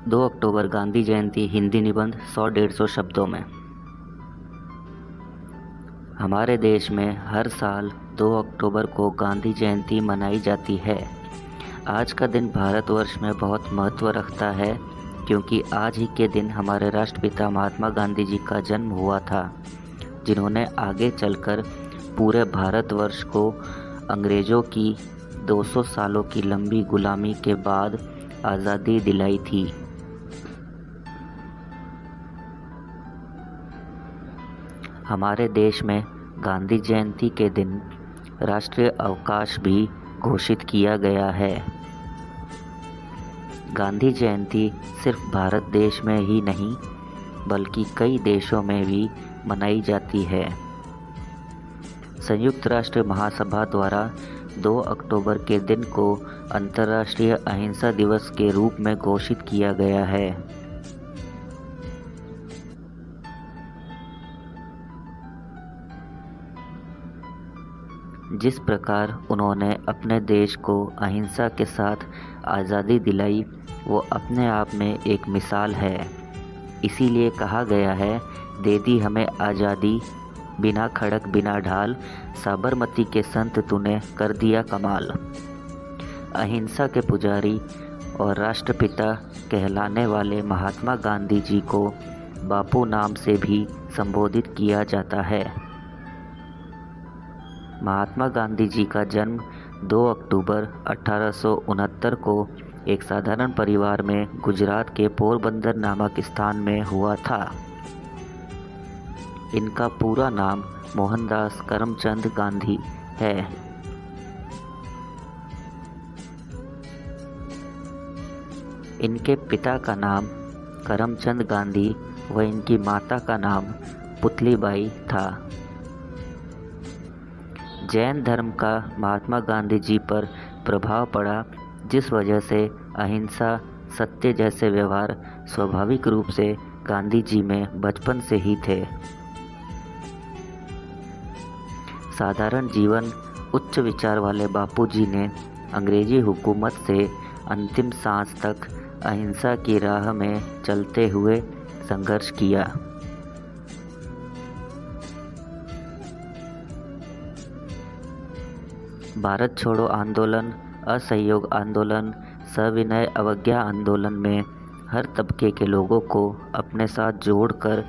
2 अक्टूबर गांधी जयंती हिंदी निबंध 100-150 शब्दों में। हमारे देश में हर साल 2 अक्टूबर को गांधी जयंती मनाई जाती है। आज का दिन भारतवर्ष में बहुत महत्व रखता है क्योंकि आज ही के दिन हमारे राष्ट्रपिता महात्मा गांधी जी का जन्म हुआ था, जिन्होंने आगे चलकर पूरे भारतवर्ष को अंग्रेज़ों की 200 सालों की लंबी गुलामी के बाद आज़ादी दिलाई थी। हमारे देश में गांधी जयंती के दिन राष्ट्रीय अवकाश भी घोषित किया गया है। गांधी जयंती सिर्फ भारत देश में ही नहीं बल्कि कई देशों में भी मनाई जाती है। संयुक्त राष्ट्र महासभा द्वारा 2 अक्टूबर के दिन को अंतर्राष्ट्रीय अहिंसा दिवस के रूप में घोषित किया गया है। जिस प्रकार उन्होंने अपने देश को अहिंसा के साथ आज़ादी दिलाई, वो अपने आप में एक मिसाल है। इसीलिए कहा गया है, दे दी हमें आज़ादी, बिना खड़क बिना ढाल, साबरमती के संत तूने कर दिया कमाल। अहिंसा के पुजारी और राष्ट्रपिता कहलाने वाले महात्मा गांधी जी को बापू नाम से भी संबोधित किया जाता है। महात्मा गांधी जी का जन्म 2 अक्टूबर 1869 को एक साधारण परिवार में गुजरात के पोरबंदर नामक स्थान में हुआ था। इनका पूरा नाम मोहनदास करमचंद गांधी है। इनके पिता का नाम करमचंद गांधी व इनकी माता का नाम पुतलीबाई था। जैन धर्म का महात्मा गांधी जी पर प्रभाव पड़ा, जिस वजह से अहिंसा, सत्य जैसे व्यवहार स्वाभाविक रूप से गांधी जी में बचपन से ही थे। साधारण जीवन, उच्च विचार वाले बापू जी ने अंग्रेजी हुकूमत से अंतिम सांस तक अहिंसा की राह में चलते हुए संघर्ष किया। भारत छोड़ो आंदोलन, असहयोग आंदोलन, सविनय अवज्ञा आंदोलन में हर तबके के लोगों को अपने साथ जोड़कर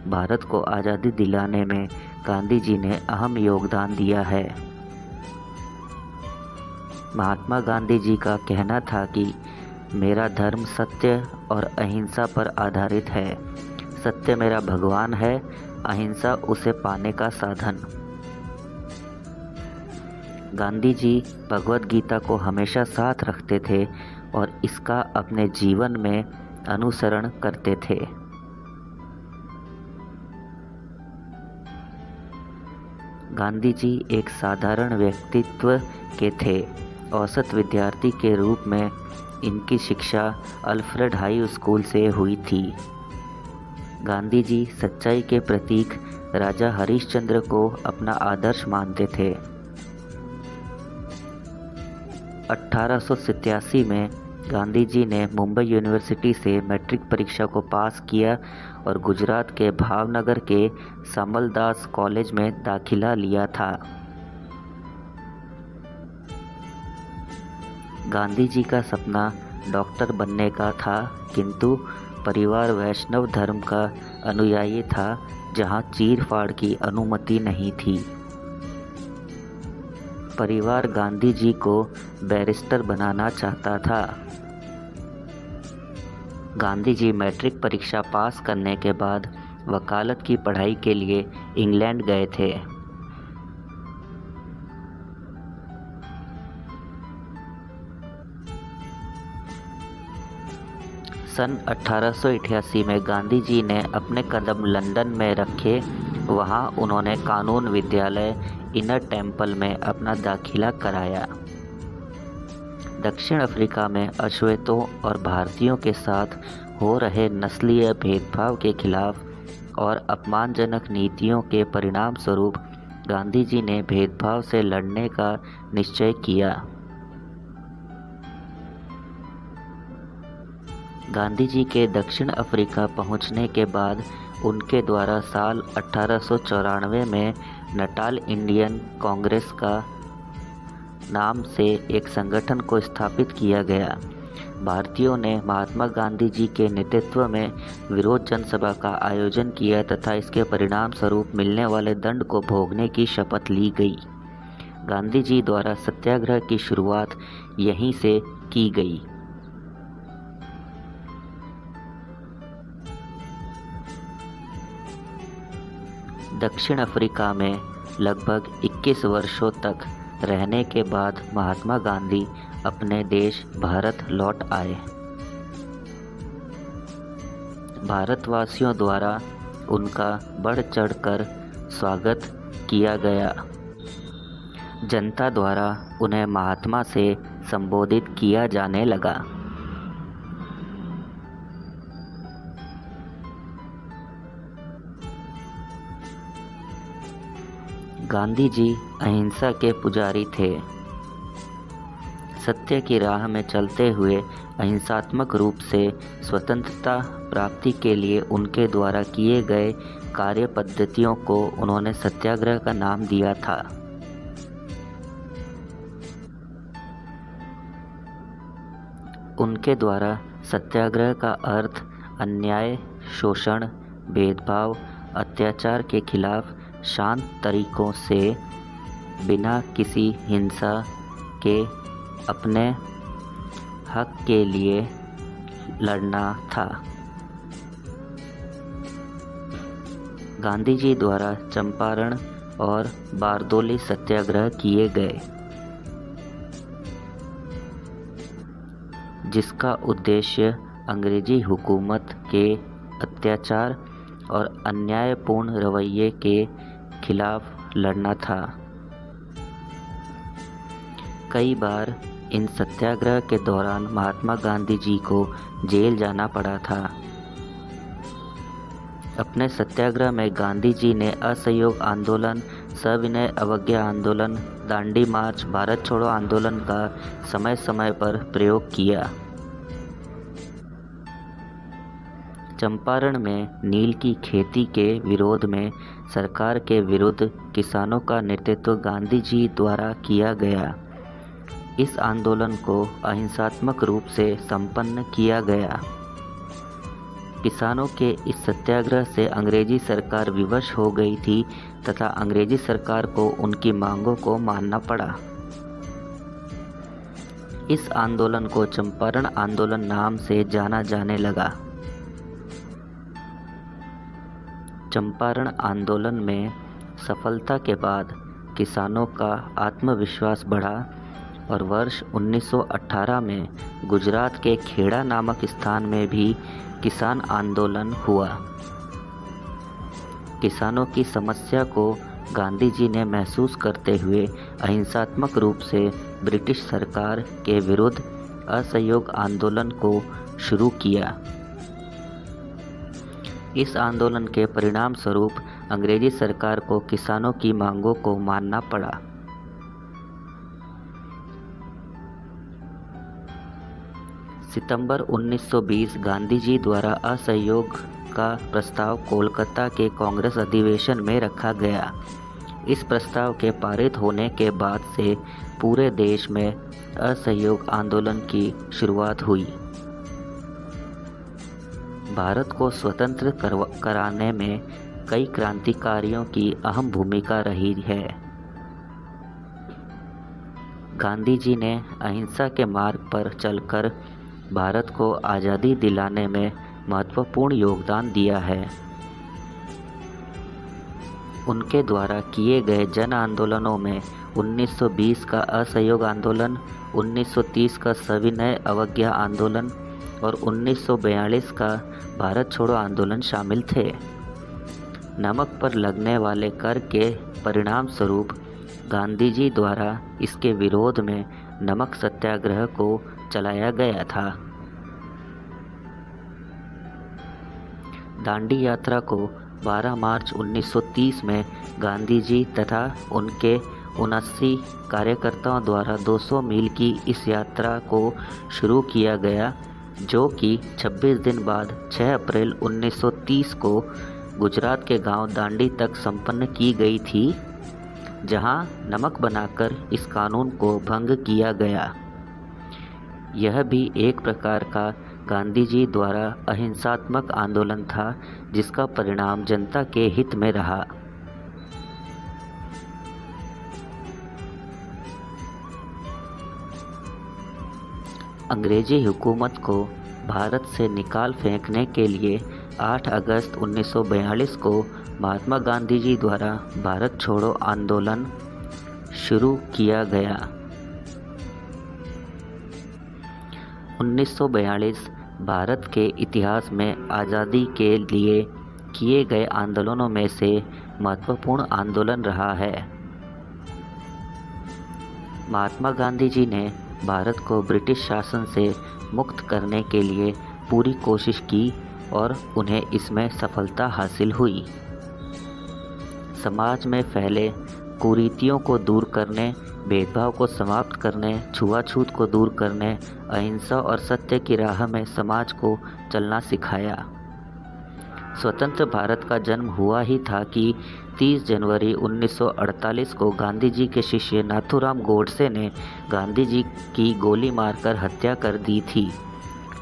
भारत को आज़ादी दिलाने में गांधी जी ने अहम योगदान दिया है। महात्मा गांधी जी का कहना था कि मेरा धर्म सत्य और अहिंसा पर आधारित है। सत्य मेरा भगवान है, अहिंसा उसे पाने का साधन। गांधी जी भगवद गीता को हमेशा साथ रखते थे और इसका अपने जीवन में अनुसरण करते थे। गांधी जी एक साधारण व्यक्तित्व के थे। औसत विद्यार्थी के रूप में इनकी शिक्षा अल्फ्रेड हाई स्कूल से हुई थी। गांधी जी सच्चाई के प्रतीक राजा हरिश्चंद्र को अपना आदर्श मानते थे। 1887 में गांधी जी ने मुंबई यूनिवर्सिटी से मैट्रिक परीक्षा को पास किया और गुजरात के भावनगर के समलदास कॉलेज में दाखिला लिया था। गांधी जी का सपना डॉक्टर बनने का था, किंतु परिवार वैष्णव धर्म का अनुयायी था, जहां चीर-फाड़ की अनुमति नहीं थी। परिवार गांधी जी को बैरिस्टर बनाना चाहता था। गांधी जी मैट्रिक परीक्षा पास करने के बाद वकालत की पढ़ाई के लिए इंग्लैंड गए थे। सन 1888 में गांधी जी ने अपने कदम लंदन में रखे। वहां उन्होंने कानून विद्यालय इनर टेम्पल में अपना दाखिला कराया। दक्षिण अफ्रीका में अश्वेतों और भारतीयों के साथ हो रहे नस्लीय भेदभाव के खिलाफ और अपमानजनक नीतियों के परिणाम स्वरूप गांधी जी ने भेदभाव से लड़ने का निश्चय किया। गांधी जी के दक्षिण अफ्रीका पहुंचने के बाद उनके द्वारा साल 1894 में नटाल इंडियन कांग्रेस का नाम से एक संगठन को स्थापित किया गया। भारतीयों ने महात्मा गांधी जी के नेतृत्व में विरोध जनसभा का आयोजन किया तथा इसके परिणाम स्वरूप मिलने वाले दंड को भोगने की शपथ ली गई। गांधी जी द्वारा सत्याग्रह की शुरुआत यहीं से की गई। दक्षिण अफ्रीका में लगभग 21 वर्षों तक रहने के बाद महात्मा गांधी अपने देश भारत लौट आए। भारतवासियों द्वारा उनका बढ़ चढ़कर स्वागत किया गया। जनता द्वारा उन्हें महात्मा से संबोधित किया जाने लगा। गांधी जी अहिंसा के पुजारी थे। सत्य की राह में चलते हुए अहिंसात्मक रूप से स्वतंत्रता प्राप्ति के लिए उनके द्वारा किए गए कार्य पद्धतियों को उन्होंने सत्याग्रह का नाम दिया था। उनके द्वारा सत्याग्रह का अर्थ अन्याय, शोषण, भेदभाव, अत्याचार के खिलाफ शांत तरीकों से बिना किसी हिंसा के अपने हक के लिए लड़ना था। गांधी जी द्वारा चंपारण और बारदोली सत्याग्रह किए गए, जिसका उद्देश्य अंग्रेजी हुकूमत के अत्याचार और अन्यायपूर्ण रवैये के खिलाफ लड़ना था। कई बार इन सत्याग्रह के दौरान महात्मा गांधी जी को जेल जाना पड़ा था। अपने सत्याग्रह में गांधी जी ने असहयोग आंदोलन, सविनय अवज्ञा आंदोलन, दांडी मार्च, भारत छोड़ो आंदोलन का समय समय पर प्रयोग किया। चंपारण में नील की खेती के विरोध में सरकार के विरुद्ध किसानों का नेतृत्व गांधी जी द्वारा किया गया। इस आंदोलन को अहिंसात्मक रूप से संपन्न किया गया। किसानों के इस सत्याग्रह से अंग्रेजी सरकार विवश हो गई थी तथा अंग्रेजी सरकार को उनकी मांगों को मानना पड़ा। इस आंदोलन को चंपारण आंदोलन नाम से जाना जाने लगा। चंपारण आंदोलन में सफलता के बाद किसानों का आत्मविश्वास बढ़ा और वर्ष 1918 में गुजरात के खेड़ा नामक स्थान में भी किसान आंदोलन हुआ। किसानों की समस्या को गांधी जी ने महसूस करते हुए अहिंसात्मक रूप से ब्रिटिश सरकार के विरुद्ध असहयोग आंदोलन को शुरू किया। इस आंदोलन के परिणाम स्वरूप अंग्रेजी सरकार को किसानों की मांगों को मानना पड़ा। सितंबर 1920 गांधी जी द्वारा असहयोग का प्रस्ताव कोलकाता के कांग्रेस अधिवेशन में रखा गया। इस प्रस्ताव के पारित होने के बाद से पूरे देश में असहयोग आंदोलन की शुरुआत हुई। भारत को स्वतंत्र कराने में कई क्रांतिकारियों की अहम भूमिका रही है। गांधी जी ने अहिंसा के मार्ग पर चलकर भारत को आज़ादी दिलाने में महत्वपूर्ण योगदान दिया है। उनके द्वारा किए गए जन आंदोलनों में 1920 का असहयोग आंदोलन, 1930 का सविनय अवज्ञा आंदोलन और 1942 का भारत छोड़ो आंदोलन शामिल थे। नमक पर लगने वाले कर के परिणाम स्वरूप गांधी जी द्वारा इसके विरोध में नमक सत्याग्रह को चलाया गया था। दांडी यात्रा को 12 मार्च 1930 में गांधी जी तथा उनके 79 कार्यकर्ताओं द्वारा 200 मील की इस यात्रा को शुरू किया गया, जो कि 26 दिन बाद 6 अप्रैल 1930 को गुजरात के गांव दांडी तक संपन्न की गई थी, जहां नमक बनाकर इस कानून को भंग किया गया। यह भी एक प्रकार का गांधी जी द्वारा अहिंसात्मक आंदोलन था, जिसका परिणाम जनता के हित में रहा। अंग्रेजी हुकूमत को भारत से निकाल फेंकने के लिए 8 अगस्त 1942 को महात्मा गांधी जी द्वारा भारत छोड़ो आंदोलन शुरू किया गया। 1942 भारत के इतिहास में आज़ादी के लिए किए गए आंदोलनों में से महत्वपूर्ण आंदोलन रहा है। महात्मा गांधी जी ने भारत को ब्रिटिश शासन से मुक्त करने के लिए पूरी कोशिश की और उन्हें इसमें सफलता हासिल हुई। समाज में फैले कुरीतियों को दूर करने, भेदभाव को समाप्त करने, छुआछूत को दूर करने, अहिंसा और सत्य की राह में समाज को चलना सिखाया। स्वतंत्र भारत का जन्म हुआ ही था कि 30 जनवरी 1948 को गांधी जी के शिष्य नाथूराम गोडसे ने गांधी जी की गोली मारकर हत्या कर दी थी।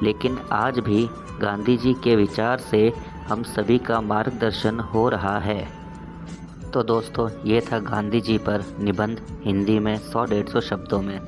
लेकिन आज भी गांधी जी के विचार से हम सभी का मार्गदर्शन हो रहा है। तो दोस्तों, ये था गांधी जी पर निबंध हिंदी में 100-150 शब्दों में।